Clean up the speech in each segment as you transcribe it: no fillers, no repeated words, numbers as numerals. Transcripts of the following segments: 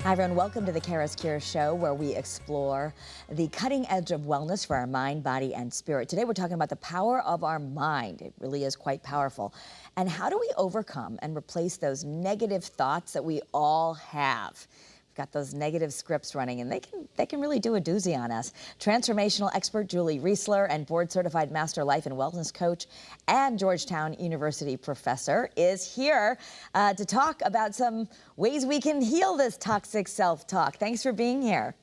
Hi, everyone. Welcome to the CURES Show, where we explore the cutting edge of wellness for our mind, body, and spirit. Today, we're talking about the power of our mind. It really is quite powerful. And how do we overcome and replace those negative thoughts that we all have? We've got those negative scripts running, and they can really do a doozy on us. Transformational expert Julie Reisler and board-certified master life and wellness coach and Georgetown University professor is here to talk about some ways we can heal this toxic self-talk. Thanks for being here.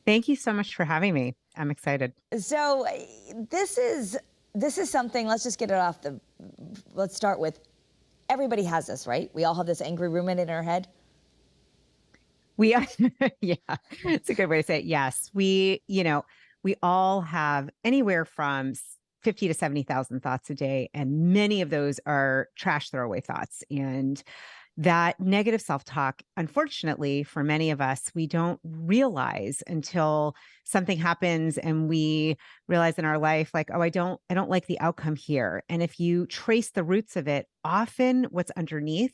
Thank you so much for having me. I'm excited. So this is something. Let's just get it off the. Let's start with. Everybody has this, right? We all have this angry roommate in our head. We, yeah, it's a good way to say it. Yes, we all have anywhere from 50 to 70,000 thoughts a day, and many of those are trash throwaway thoughts. And that negative self-talk, unfortunately, for many of us, we don't realize until something happens and we realize in our life, like, oh, I don't like the outcome here. And if you trace the roots of it, often what's underneath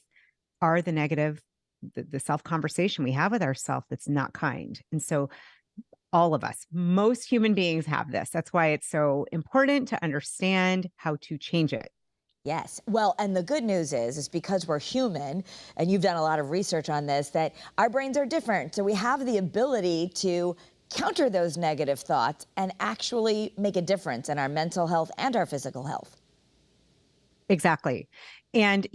are the negative, the self-conversation we have with ourselves that's not kind. And so all of us, most human beings have this. That's why it's so important to understand how to change it. Yes. Well, and the good news is because we're human, and you've done a lot of research on this, that our brains are different. So we have the ability to counter those negative thoughts and actually make a difference in our mental health and our physical health. Exactly. And,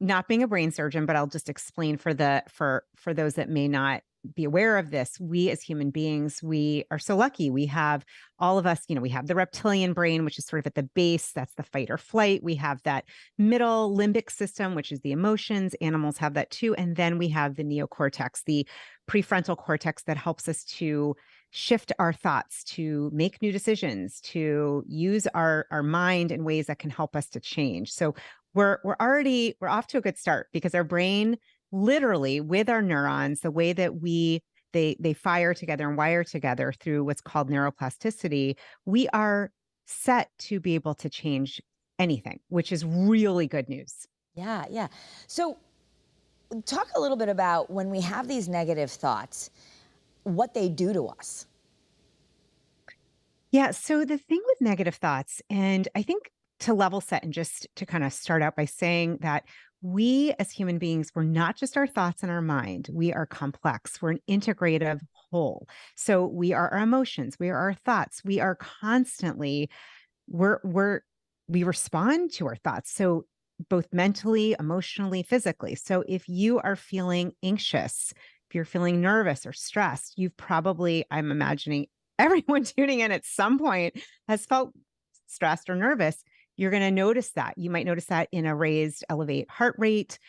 not being a brain surgeon, but I'll just explain for those that may not be aware of this. We as human beings, we are so lucky. We have all of us, we have the reptilian brain, which is sort of at the base. That's the fight or flight. We have that middle limbic system, which is the emotions. Animals have that too. And then we have the neocortex, the prefrontal cortex that helps us to shift our thoughts, to make new decisions, to use our mind in ways that can help us to change. So we're off to a good start because our brain, literally with our neurons, the way that they fire together and wire together through what's called neuroplasticity, we are set to be able to change anything, which is really good news. Yeah, yeah. So talk a little bit about when we have these negative thoughts, what they do to us. Yeah. So the thing with negative thoughts, and I think to level set and just to kind of start out by saying that we as human beings, we're not just our thoughts and our mind. We are complex. We're an integrative whole. So we are our emotions. We are our thoughts. We are constantly, we respond to our thoughts. So both mentally, emotionally, physically. So if you are feeling anxious, if you're feeling nervous or stressed, you've probably, I'm imagining everyone tuning in at some point has felt stressed or nervous. You're going to notice that. You might notice that in a raised, elevate heart rate.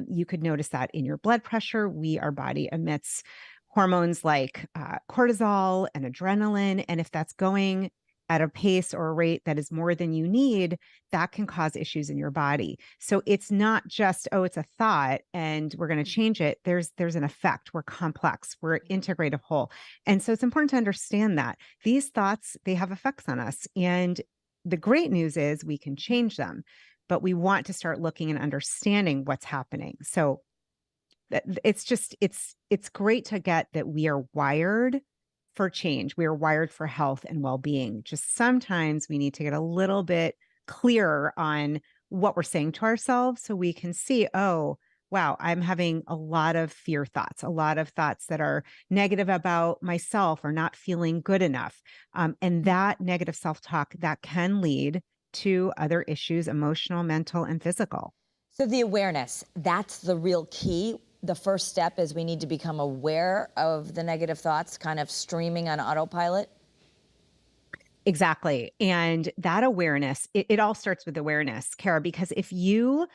You could notice that in your blood pressure. Our body emits hormones like cortisol and adrenaline. And if that's going at a pace or a rate that is more than you need, that can cause issues in your body. So it's not just, oh, it's a thought and we're going to change it. There's an effect. We're complex. We're an integrative whole. And so it's important to understand that these thoughts, they have effects on us. And the great news is we can change them, but we want to start looking and understanding what's happening. So it's great to get that we are wired for change. We are wired for health and well-being. Just sometimes we need to get a little bit clearer on what we're saying to ourselves so we can see, oh, wow, I'm having a lot of fear thoughts, a lot of thoughts that are negative about myself or not feeling good enough. And that negative self-talk, that can lead to other issues, emotional, mental, and physical. So the awareness, that's the real key. The first step is we need to become aware of the negative thoughts kind of streaming on autopilot. Exactly. And that awareness, it all starts with awareness, Kara, because if you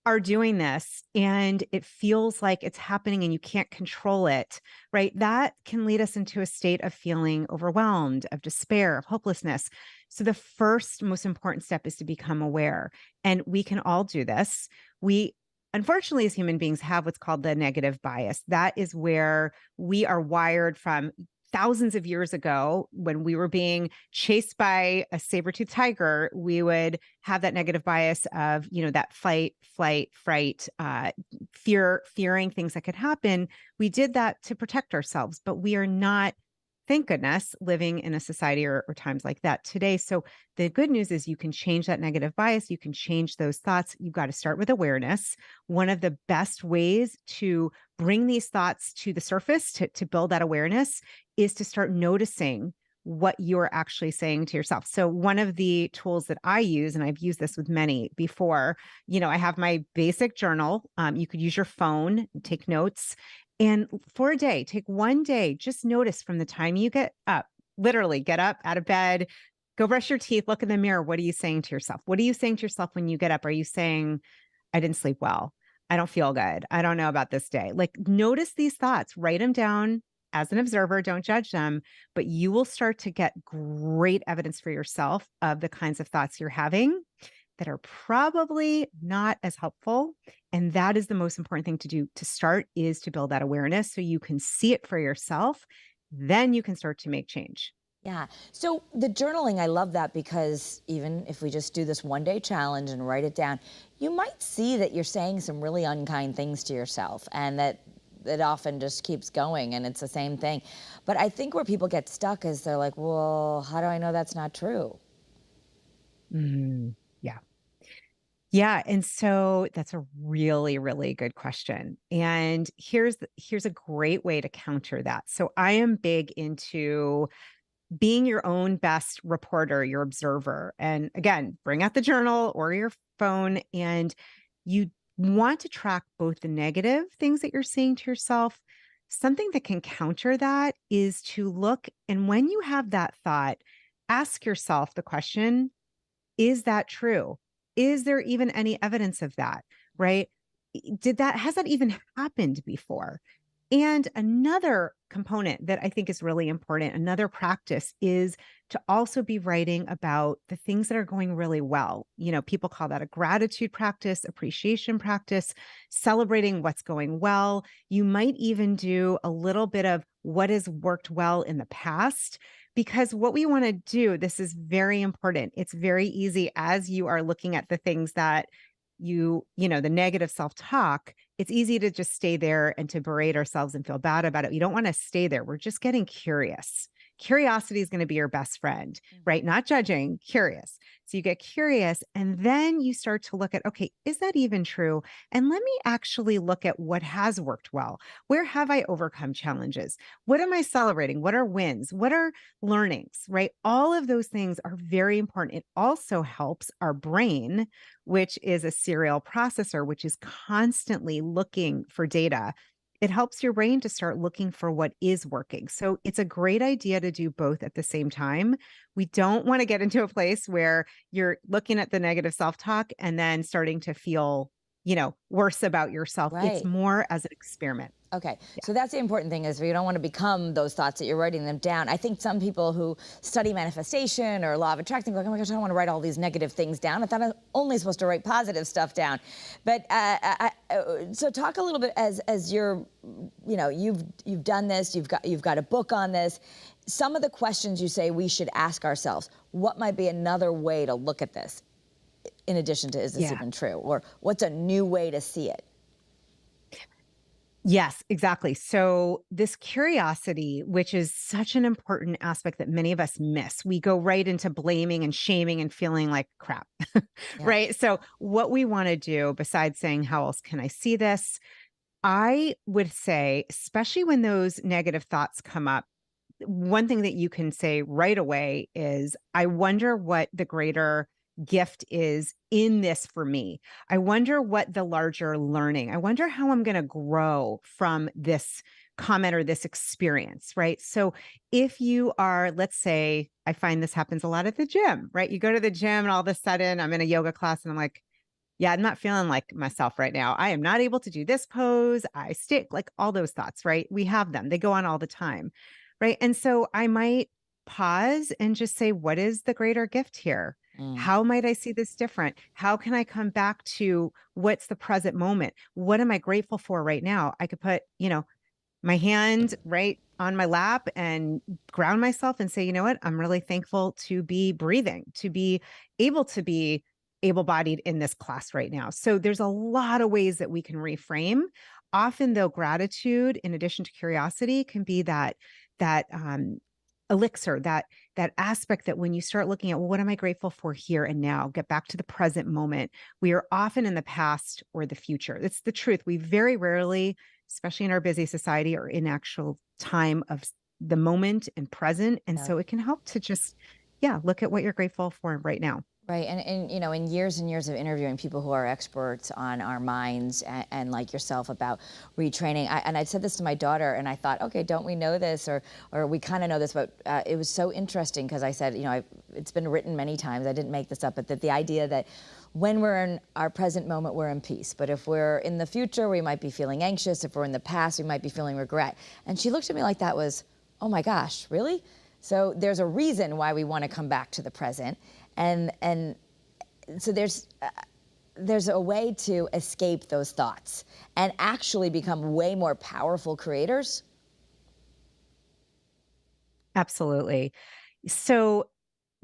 are doing this and it feels like it's happening and you can't control it, right? That can lead us into a state of feeling overwhelmed, of despair, of hopelessness. So the first most important step is to become aware. And we can all do this. We, unfortunately, as human beings, have what's called the negative bias. That is where we are wired from thousands of years ago, when we were being chased by a saber-toothed tiger, we would have that negative bias of, that fight, flight, fright, fearing things that could happen. We did that to protect ourselves, but we are not, thank goodness, living in a society or times like that today. So the good news is you can change that negative bias. You can change those thoughts. You've got to start with awareness. One of the best ways to bring these thoughts to the surface, to build that awareness, is to start noticing what you're actually saying to yourself. So one of the tools that I use, and I've used this with many before, I have my basic journal. You could use your phone, take notes. And for a day, take one day, just notice from the time you get up, literally get up out of bed, go brush your teeth, look in the mirror. What are you saying to yourself? What are you saying to yourself when you get up? Are you saying, I didn't sleep well? I don't feel good. I don't know about this day. Like, notice these thoughts, write them down as an observer, don't judge them, but you will start to get great evidence for yourself of the kinds of thoughts you're having that are probably not as helpful. And that is the most important thing to do to start, is to build that awareness so you can see it for yourself. Then you can start to make change. Yeah. So the journaling, I love that, because even if we just do this one-day challenge and write it down, you might see that you're saying some really unkind things to yourself, and that it often just keeps going and it's the same thing. But I think where people get stuck is they're like, well, how do I know that's not true? Yeah. Yeah. And so that's a really, really good question. And here's a great way to counter that. So I am big into being your own best reporter, your observer. And again, bring out the journal or your phone, and you want to track both the negative things that you're saying to yourself. Something that can counter that is to look, and when you have that thought, ask yourself the question, is that true? Is there even any evidence of that? Right? Has that even happened before? And another component that I think is really important, another practice, is to also be writing about the things that are going really well. People call that a gratitude practice, appreciation practice, celebrating what's going well. You might even do a little bit of what has worked well in the past, because what we want to do, this is very important. It's very easy as you are looking at the things that the negative self-talk, it's easy to just stay there and to berate ourselves and feel bad about it. You don't want to stay there. We're just getting curious. Curiosity is going to be your best friend, right? Not judging, curious. So you get curious, and then you start to look at, okay, is that even true? And let me actually look at what has worked well. Where have I overcome challenges? What am I celebrating? What are wins? What are learnings, right? All of those things are very important. It also helps our brain, which is a serial processor, which is constantly looking for data. It helps your brain to start looking for what is working. So it's a great idea to do both at the same time. We don't want to get into a place where you're looking at the negative self-talk and then starting to feel, worse about yourself. It's Right. more as an experiment. Okay, Yeah. so that's the important thing, is you don't want to become those thoughts, that you're writing them down. I think some people who study manifestation or law of attraction go like, oh my gosh, I don't want to write all these negative things down. I thought I was only supposed to write positive stuff down. But so talk a little bit, as you're, you've done this, you've got a book on this. Some of the questions you say we should ask ourselves. What might be another way to look at this, in addition to, is this even true, or what's a new way to see it? Yes, exactly. So this curiosity, which is such an important aspect that many of us miss, we go right into blaming and shaming and feeling like crap, Yeah. right? So what we want to do, besides saying, how else can I see this? I would say, especially when those negative thoughts come up, one thing that you can say right away is, I wonder what the greater gift is in this for me. I wonder what the larger learning, I wonder how I'm going to grow from this comment or this experience, right? So if you are, let's say, I find this happens a lot at the gym, right? You go to the gym and all of a sudden I'm in a yoga class and I'm like, yeah, I'm not feeling like myself right now. I am not able to do this pose. I stick, like all those thoughts, right? We have them. They go on all the time, right? And so I might pause and just say, what is the greater gift here? Mm. How might I see this different? How can I come back to what's the present moment? What am I grateful for right now? I could put, my hand right on my lap and ground myself and say, you know what? I'm really thankful to be breathing, to be able-bodied in this class right now. So there's a lot of ways that we can reframe. Often though, gratitude, in addition to curiosity, can be that elixir, that aspect that when you start looking at, well, what am I grateful for here and now? Get back to the present moment. We are often in the past or the future. It's the truth. We very rarely, especially in our busy society, are in actual time of the moment and present. And Yeah. so it can help to just, yeah, look at what you're grateful for right now. Right, and you know, in years and years of interviewing people who are experts on our minds and like yourself about retraining, and I said this to my daughter, and I thought, okay, don't we know this, or we kind of know this, but it was so interesting because I said, you know, it's been written many times. I didn't make this up, but that the idea that when we're in our present moment, we're in peace. But if we're in the future, we might be feeling anxious. If we're in the past, we might be feeling regret. And she looked at me like that was, oh my gosh, really? So there's a reason why we want to come back to the present. And so there's a way to escape those thoughts and actually become way more powerful creators. Absolutely. So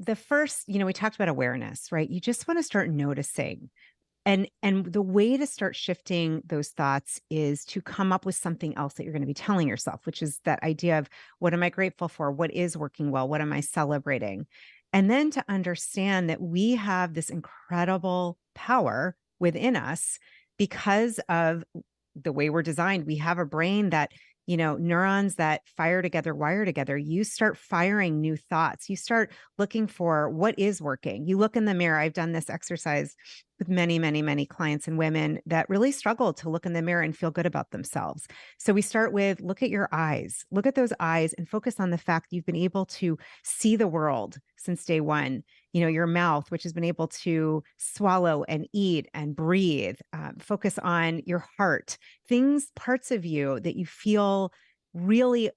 the first, we talked about awareness, right? You just want to start noticing. And the way to start shifting those thoughts is to come up with something else that you're going to be telling yourself, which is that idea of what am I grateful for? What is working well? What am I celebrating? And then to understand that we have this incredible power within us because of the way we're designed. We have a brain that, neurons that fire together, wire together. You start firing new thoughts. You start looking for what is working. You look in the mirror. I've done this exercise with many, many, many clients and women that really struggle to look in the mirror and feel good about themselves. So we start with look at your eyes, look at those eyes and focus on the fact you've been able to see the world since day one. Your mouth, which has been able to swallow and eat and breathe, focus on your heart, parts of you that you feel really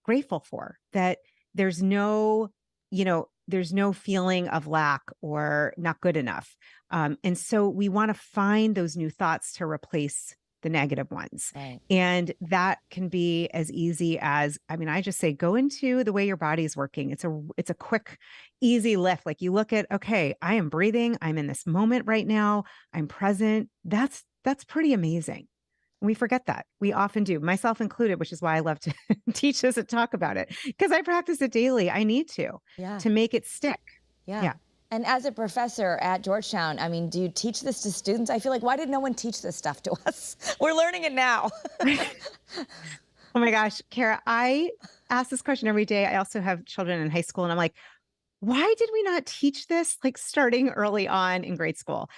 grateful for, that there's no, there's no feeling of lack or not good enough. And so we want to find those new thoughts to replace the negative ones. Right. And that can be as easy as, I just say, go into the way your body's working. It's a quick, easy lift. Like you look at, okay, I am breathing. I'm in this moment right now. I'm present. That's pretty amazing. We forget that. We often do, myself included, which is why I love to teach this and talk about it because I practice it daily. I need to make it stick. Yeah. And as a professor at Georgetown, do you teach this to students? I feel like, why did no one teach this stuff to us? We're learning it now. Oh my gosh, Kara, I ask this question every day. I also have children in high school and I'm like, why did we not teach this like starting early on in grade school?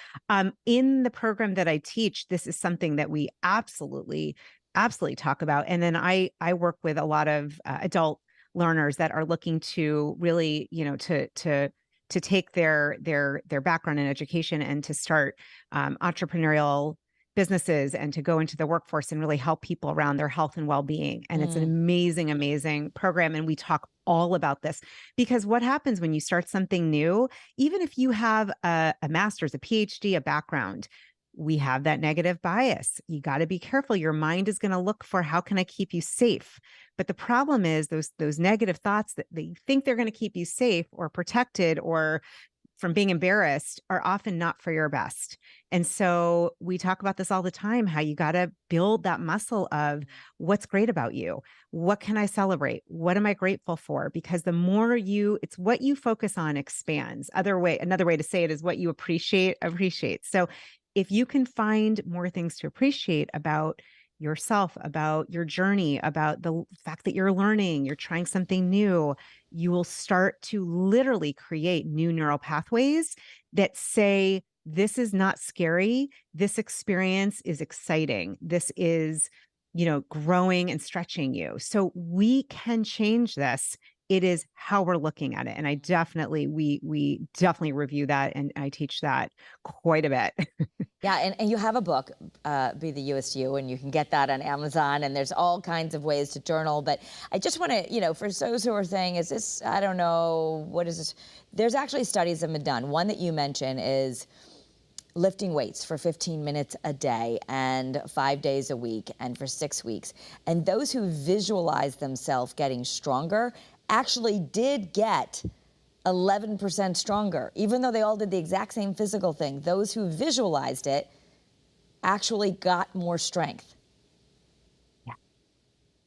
In the program that I teach, this is something that we absolutely talk about. And then I work with a lot of adult learners that are looking to really, to take their background in education and to start entrepreneurial businesses and to go into the workforce and really help people around their health and well-being. And it's an amazing, amazing program. And we talk all about this because what happens when you start something new, even if you have a master's, a PhD, a background, we have that negative bias. You got to be careful. Your mind is going to look for how can I keep you safe? But the problem is those negative thoughts that they think they're going to keep you safe or protected or from being embarrassed are often not for your best. And so we talk about this all the time, how you got to build that muscle of what's great about you. What can I celebrate? What am I grateful for? Because the more it's what you focus on expands. Another way to say it is what you appreciate. So if you can find more things to appreciate about yourself, about your journey, about the fact that you're learning, you're trying something new, you will start to literally create new neural pathways that say, this is not scary. This experience is exciting. This is, growing and stretching you. So we can change this. It is how we're looking at it. And we definitely review that. And I teach that quite a bit. Yeah, and you have a book, Be the U.S. You, and you can get that on Amazon, and there's all kinds of ways to journal. But I just want to, for those who are saying, is this, I don't know, what is this? There's actually studies that have been done. One that you mentioned is lifting weights for 15 minutes a day and 5 days a week and for 6 weeks. And those who visualized themselves getting stronger actually did get 11% stronger. Even though they all did the exact same physical thing, those who visualized it actually got more strength.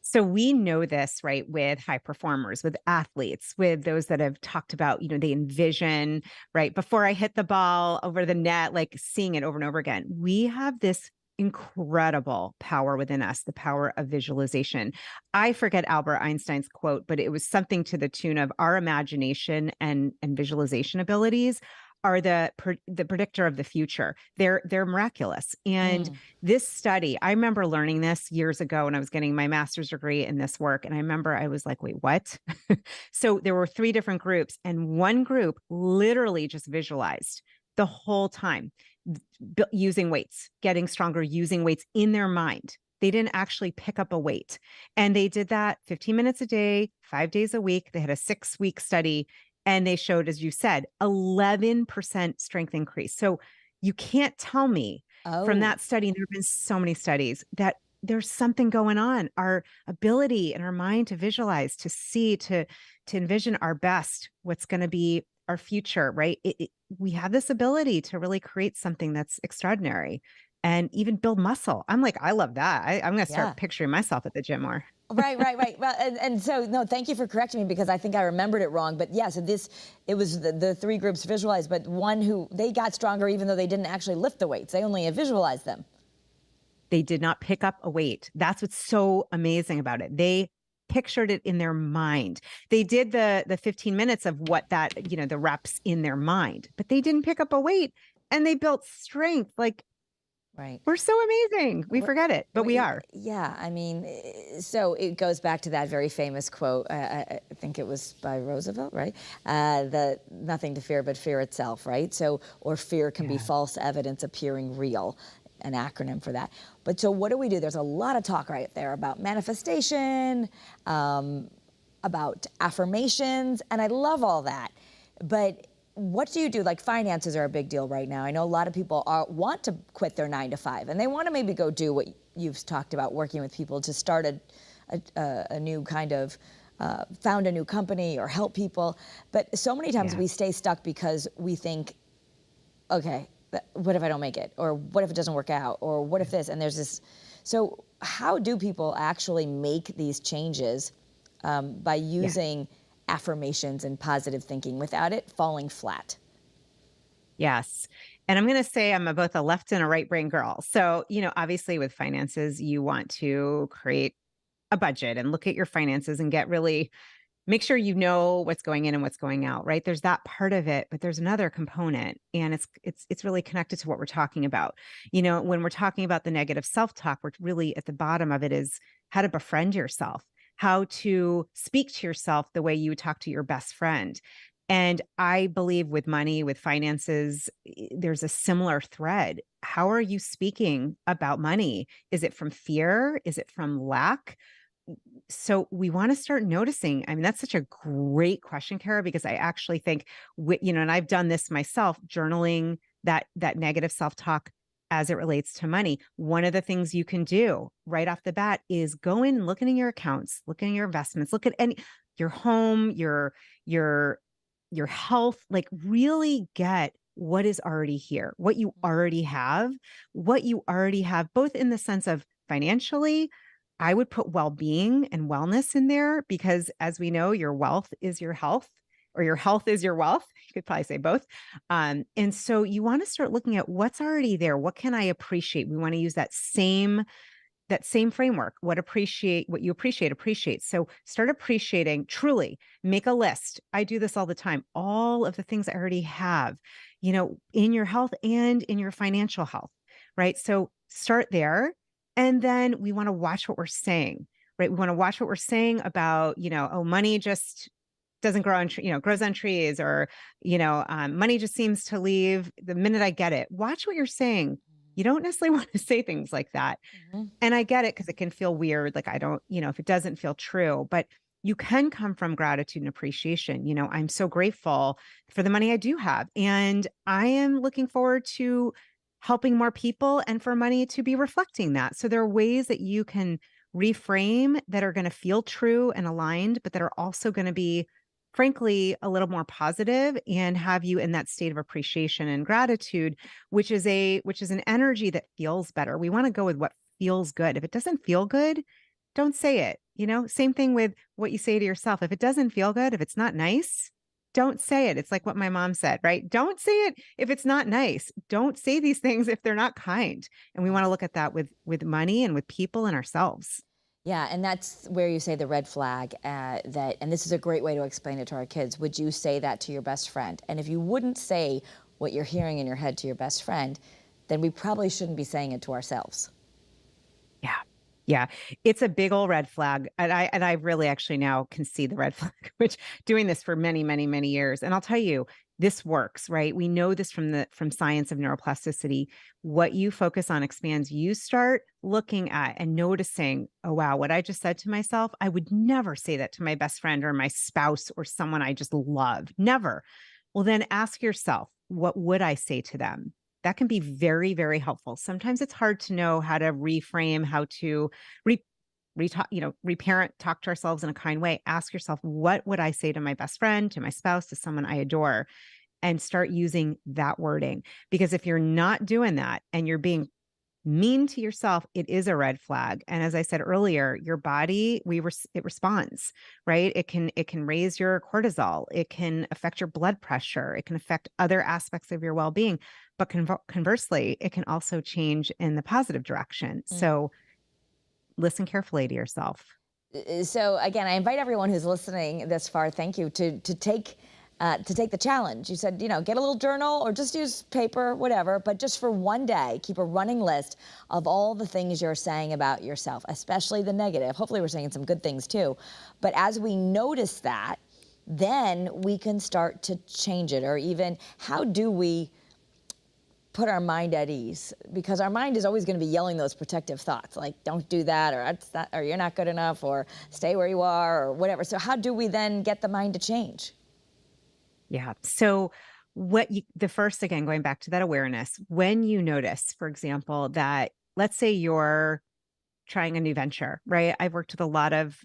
So we know this, right, with high performers, with athletes, with those that have talked about, they envision, right, before I hit the ball over the net, like seeing it over and over again. We have this incredible power within us, the power of visualization. I forget Albert Einstein's quote, but it was something to the tune of our imagination and visualization abilities are the predictor of the future. They're miraculous. And this study, I remember learning this years ago when I was getting my master's degree in this work. And I remember I was like, wait, what? So there were 3 different groups, and one group literally just visualized the whole time using weights, getting stronger, using weights in their mind. They didn't actually pick up a weight. And they did that 15 minutes a day, 5 days a week. They had a 6-week study. And they showed, as you said, 11% strength increase. So you can't tell me from Oh, that study, and there have been so many studies, that there's something going on. Our ability in our mind to visualize, to see, to envision our best, what's going to be our future, right? We have this ability to really create something that's extraordinary and even build muscle. I'm like, I love that. I'm going to yeah. start picturing myself at the gym more. Right, right, right. Well, and so, no, thank you for correcting me because I think I remembered it wrong. But yeah, so it was the 3 groups visualized, but one who, they got stronger even though they didn't actually lift the weights. They only visualized them. They did not pick up a weight. That's what's so amazing about it. They pictured it in their mind. They did the 15 minutes of what that, the reps in their mind, but they didn't pick up a weight, and they built strength. Like, Right. we're so amazing. We forget it, but we are. Yeah, I mean, so it goes back to that very famous quote. I think it was by Roosevelt, right? The nothing to fear but fear itself, right? So, or fear can be false evidence appearing real, an acronym for that. But so what do? There's a lot of talk right there about manifestation, about affirmations, and I love all that. But what do you do? Like, finances are a big deal right now. I know a lot of people want to quit their 9 to 5, and they want to maybe go do what you've talked about, working with people to start a new kind of, found a new company or help people. But so many times we stay stuck because we think, okay, what if I don't make it? Or what if it doesn't work out? Or what if this? And there's this. So how do people actually make these changes by using affirmations and positive thinking without it falling flat? Yes. And I'm going to say I'm both a left and a right brain girl. So, obviously with finances, you want to create a budget and look at your finances and make sure you know what's going in and what's going out, right? There's that part of it, but there's another component, and it's really connected to what we're talking about. When we're talking about the negative self-talk, we're really at the bottom of it is how to befriend yourself, how to speak to yourself the way you would talk to your best friend. And I believe with money, with finances, there's a similar thread. How are you speaking about money? Is it from fear? Is it from lack? So we want to start noticing. I mean, that's such a great question, Kara, because I actually think, and I've done this myself, journaling that negative self-talk as it relates to money. One of the things you can do right off the bat is go in and look in your accounts, look in your investments, look at your home, your health, like really get what is already here, what you already have, both in the sense of financially. I would put well-being and wellness in there because, as we know, your wealth is your health, or your health is your wealth. You could probably say both. And so you want to start looking at what's already there. What can I appreciate? We want to use that same framework. What you appreciate. So start appreciating, truly make a list. I do this all the time. All of the things I already have, in your health and in your financial health, right? So start there. And then we want to watch what we're saying, right? We want to watch what we're saying about, money just doesn't grow on, grows on trees, or, money just seems to leave the minute I get it. Watch what you're saying. You don't necessarily want to say things like that. And I get it because it can feel weird. Like, I don't, if it doesn't feel true, but you can come from gratitude and appreciation. I'm so grateful for the money I do have. And I am looking forward to helping more people and for money to be reflecting that. So there are ways that you can reframe that are going to feel true and aligned, but that are also going to be, frankly, a little more positive and have you in that state of appreciation and gratitude, which is an energy that feels better. We want to go with what feels good. If it doesn't feel good, don't say it. Same thing with what you say to yourself. If it doesn't feel good, if it's not nice, don't say it. It's like what my mom said, right? Don't say it if it's not nice. Don't say these things if they're not kind. And we want to look at that with money and with people and ourselves. Yeah, and that's where you say the red flag and this is a great way to explain it to our kids. Would you say that to your best friend? And if you wouldn't say what you're hearing in your head to your best friend, then we probably shouldn't be saying it to ourselves. Yeah. Yeah. It's a big old red flag. And I really actually now can see the red flag, which doing this for many, many, many years. And I'll tell you, this works, right? We know this from science of neuroplasticity. What you focus on expands. You start looking at and noticing, oh wow, what I just said to myself, I would never say that to my best friend or my spouse or someone I just love. Never. Well, then ask yourself, what would I say to them? That can be very, very helpful. Sometimes it's hard to know how to reframe, how to reparent, talk to ourselves in a kind way. Ask yourself, what would I say to my best friend, to my spouse, to someone I adore? And start using that wording. Because if you're not doing that and you're being mean to yourself, it is a red flag. And as I said earlier, your body, it responds, right? It can raise your cortisol. It can affect your blood pressure. It can affect other aspects of your well-being. But conversely, it can also change in the positive direction. So listen carefully to yourself. So again, I invite everyone who's listening this far, thank you, to take the challenge. You said, get a little journal or just use paper, whatever, but just for one day, keep a running list of all the things you're saying about yourself, especially the negative. Hopefully we're saying some good things too. But as we notice that, then we can start to change it. Or even, how do we put our mind at ease? Because our mind is always going to be yelling those protective thoughts, like don't do that, or that's not, or you're not good enough, or stay where you are, or whatever. So how do we then get the mind to change? Yeah. So the first, again, going back to that awareness, when you notice, for example, that let's say you're trying a new venture, right? I've worked with a lot of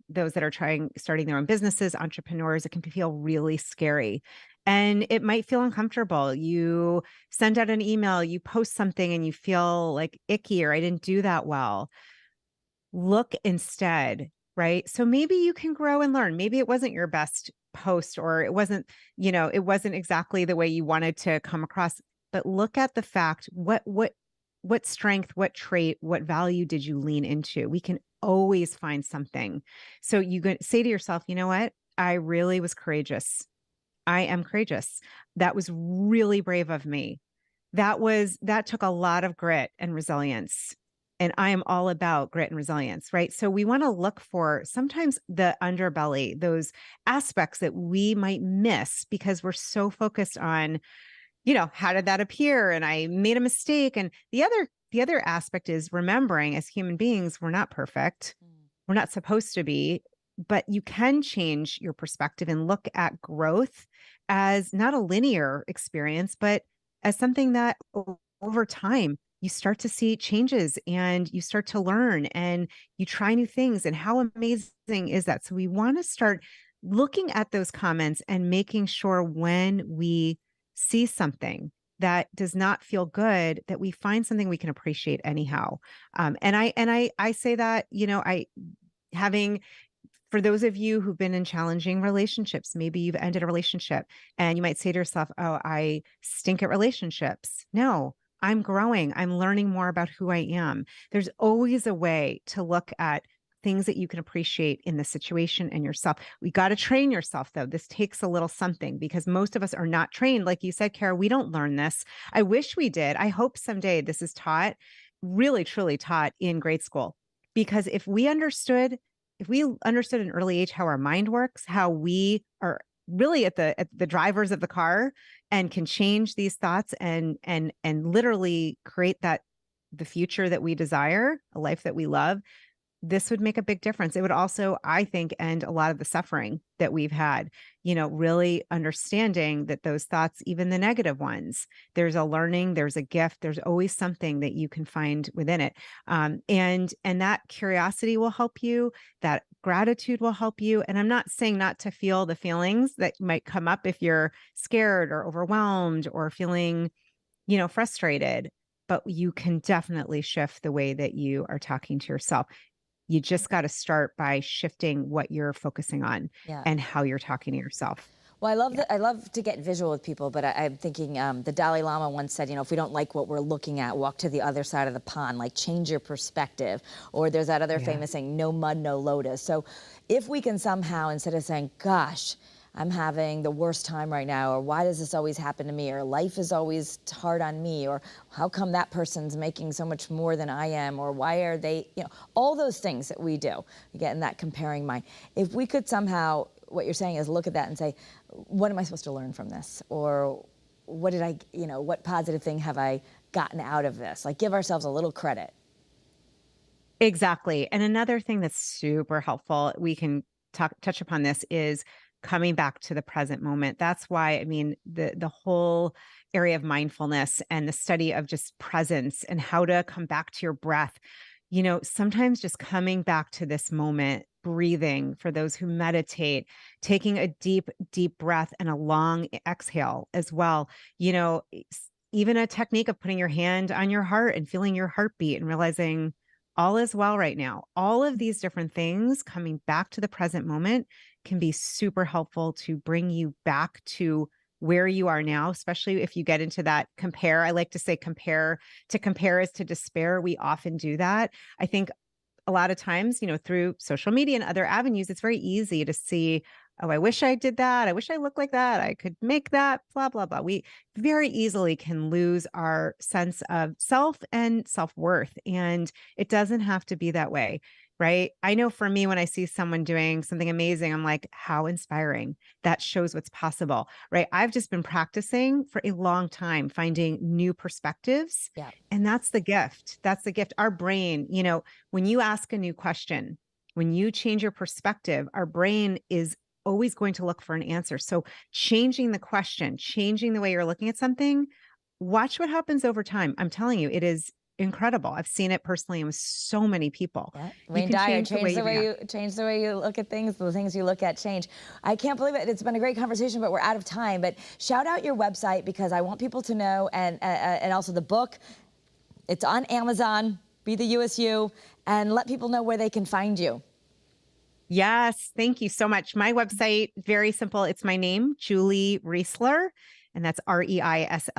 those that are starting their own businesses, entrepreneurs. It can feel really scary and it might feel uncomfortable. You send out an email, you post something and you feel like icky, or I didn't do that well. Look instead, right? So maybe you can grow and learn. Maybe it wasn't your best post, or it wasn't, it wasn't exactly the way you wanted to come across, but look at the fact, what strength, what trait, what value did you lean into? We can always find something. So you could say to yourself, you know what? I really was courageous. I am courageous. That was really brave of me. That took a lot of grit and resilience. And I am all about grit and resilience, right? So we want to look for sometimes the underbelly, those aspects that we might miss because we're so focused on, how did that appear? And I made a mistake. And the other aspect is remembering, as human beings, we're not perfect. We're not supposed to be, but you can change your perspective and look at growth as not a linear experience, but as something that over time you start to see changes and you start to learn and you try new things. And how amazing is that? So we want to start looking at those comments and making sure when we see something that does not feel good, that we find something we can appreciate anyhow. And I say that, for those of you who've been in challenging relationships, maybe you've ended a relationship and you might say to yourself, oh, I stink at relationships. No, I'm growing. I'm learning more about who I am. There's always a way to look at things that you can appreciate in the situation and yourself. We got to train yourself, though. This takes a little something because most of us are not trained. Like you said, Kara, we don't learn this. I wish we did. I hope someday this is taught, really, truly taught in grade school. Because if we understood at an early age how our mind works, how we are really at the drivers of the car and can change these thoughts and literally create the future that we desire, a life that we love, this would make a big difference. It would also, I think, end a lot of the suffering that we've had, really understanding that those thoughts, even the negative ones, there's a learning, there's a gift, there's always something that you can find within it. And that curiosity will help you, that gratitude will help you. And I'm not saying not to feel the feelings that might come up if you're scared or overwhelmed or feeling, frustrated, but you can definitely shift the way that you are talking to yourself. You just got to start by shifting what you're focusing on Yeah. and how you're talking to yourself. Well, Yeah. I love to get visual with people, but I'm thinking the Dalai Lama once said, if we don't like what we're looking at, walk to the other side of the pond, like change your perspective. Or there's that other Yeah. famous saying, no mud, no lotus. So if we can somehow, instead of saying, gosh, I'm having the worst time right now, or why does this always happen to me, or life is always hard on me, or how come that person's making so much more than I am, or why are they, all those things that we do, we get in that comparing mind. If we could somehow, what you're saying is look at that and say, what am I supposed to learn from this? Or what did I, what positive thing have I gotten out of this? Like give ourselves a little credit. Exactly. And another thing that's super helpful, we can touch upon this, is coming back to the present moment. That's why, the whole area of mindfulness and the study of just presence and how to come back to your breath, sometimes just coming back to this moment, breathing for those who meditate, taking a deep, deep breath and a long exhale as well. Even a technique of putting your hand on your heart and feeling your heartbeat and realizing all is well right now. All of these different things coming back to the present moment can be super helpful to bring you back to where you are now, especially if you get into that compare. I like to say compare is to despair. We often do that. I think a lot of times, through social media and other avenues, it's very easy to see, oh, I wish I did that. I wish I looked like that. I could make that, blah, blah, blah. We very easily can lose our sense of self and self-worth. And it doesn't have to be that way, right? I know for me, when I see someone doing something amazing, I'm like, how inspiring. That shows what's possible, right? I've just been practicing for a long time, finding new perspectives. Yeah. And that's the gift. That's the gift. Our brain, when you ask a new question, when you change your perspective, our brain is always going to look for an answer. So changing the question, changing the way you're looking at something, watch what happens over time. I'm telling you, it is incredible. I've seen it personally with so many people. Yeah. You Wayne can Dyer, change the way you change the way you look at things, the things you look at change. I can't believe it. It's been a great conversation, but we're out of time. But shout out your website because I want people to know, and also the book. It's on Amazon. Be the USU, and let people know where they can find you. Yes, thank you so much. My website, very simple. It's my name, Julie Reisler, and that's Reisler,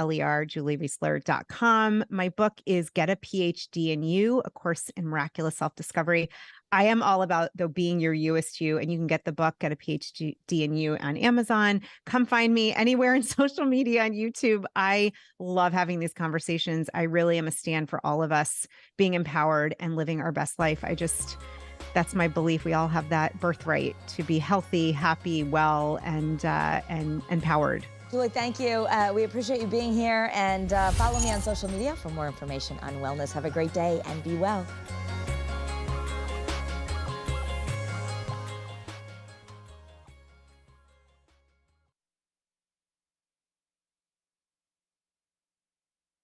juliereisler.com. My book is Get a PhD in You, A Course in Miraculous Self-Discovery. I am all about, though, being your USU, and you can get the book, Get a PhD in You, on Amazon. Come find me anywhere in social media, on YouTube. I love having these conversations. I really am a stand for all of us being empowered and living our best life. That's my belief. We all have that birthright to be healthy, happy, well, and empowered. Julie, thank you. We appreciate you being here, and follow me on social media for more information on wellness. Have a great day and be well.